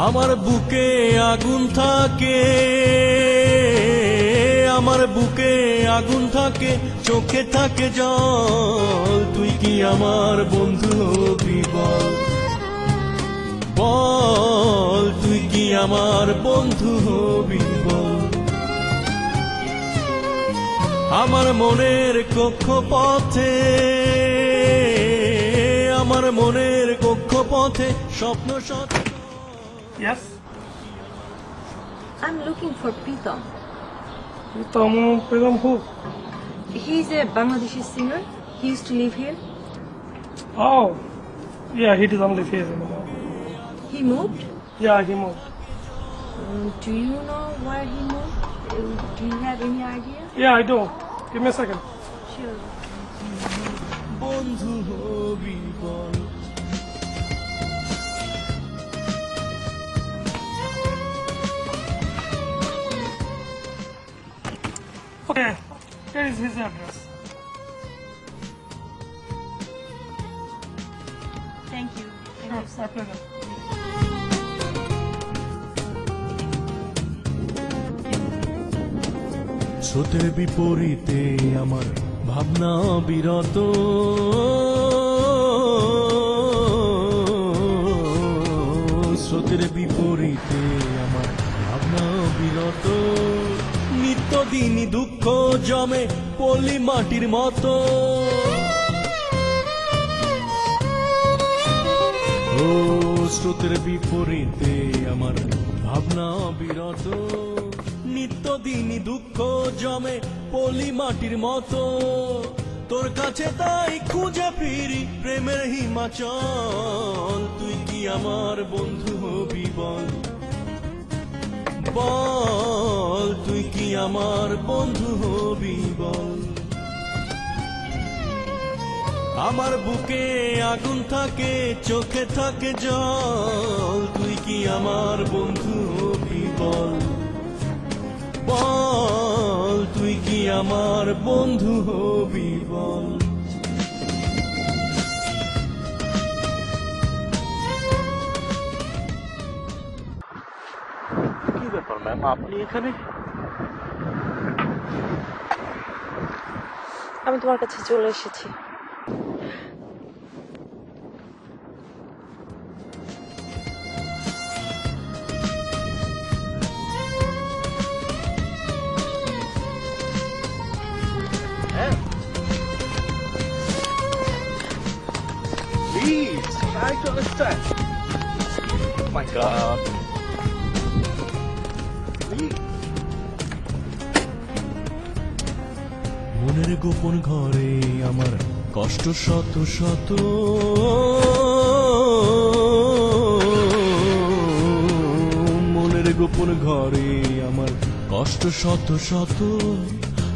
আমার বুকে আগুন থাকে, আমার বুকে আগুন থাকে, চোখে থাকে জল। তুই কি আমার বন্ধু হবি বল, বল তুই কি আমার বন্ধু হবি বল। আমার মনের কক্ষপথে, আমার মনের কক্ষপথে স্বপ্ন সত্য। Yes. I'm looking for Pritam. Pritam who? He's a Bangladeshi singer. He used to live here. Oh, yeah, he doesn't live here anymore. He moved? Yeah, he moved. Do you know where he moved? Do you have any idea? Yeah, I do. Give me a second. Sure. বন্ধু হবি বল। Okay, here is his address. Thank you. Thank you, Sure, my pleasure. স্রোতের বিপরীতে আমার ভাবনা বিরত, স্রোতের বিপরীতে আমার ভাবনা বিরত। নিত্যদিনই দুঃখ জমে পলি মাটির মতো, ও স্রোতের বিপরীতে আমার ভাবনা বিরত। নিত্যদিনই দুঃখ জমে পলি মাটির মতো, তোর কাছে তাই খুঁজে ফিরি প্রেমের হিমাচল। তুই কি আমার বন্ধু হবি বল, বল তুই কি আমার বন্ধু হবি বল। আমার বুকে আগুন থাকে, চোখে থাকে জল। তুই কি আমার বন্ধু হবি বল, বল তুই কি আমার বন্ধু হবি বল। কি ব্যাপার ম্যাম, আপনি এখানে? আমি তোমার কাছে চলে এসেছি। Please, try to understand. Oh my God. Please. মনের গোপন ঘরে আমার কষ্ট শত শত, মনের গোপন ঘরে আমার কষ্ট শত শত।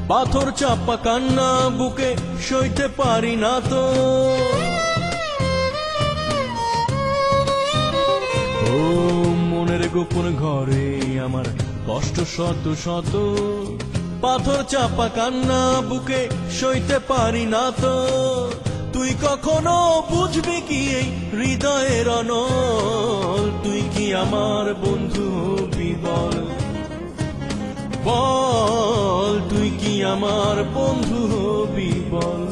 পাথর চাপা কান্না বুকে সইতে পারি না তো, ও মনের গোপন ঘরে আমার কষ্ট শত শত। পাথর চাপা কান্না বুকে সইতে পারি না তো। তুই কখনো বুঝবি কি এই হৃদয়ের অনল। তুই কি আমার বন্ধু হবি বল, বল তুই কি আমার বন্ধু হবি বল।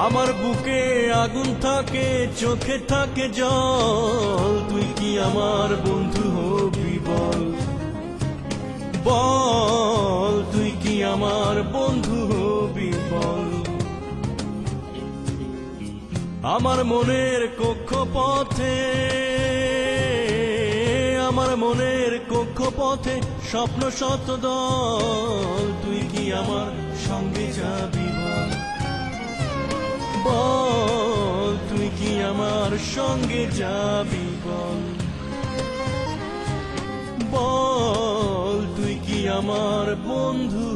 আমার বুকে আগুন থাকে, চোখে থাকে জল। তুই কি আমার বন্ধু হবি বল, বল তুই কি আমার বন্ধু হবি বল। আমার মনের কক্ষপথে, আমার মনের কক্ষপথে স্বপ্ন শত দল। তুই কি আমার সঙ্গে যাবি বল, বল তুই কি আমার সঙ্গে যাবি বল, বল তুই কি আমার বন্ধু।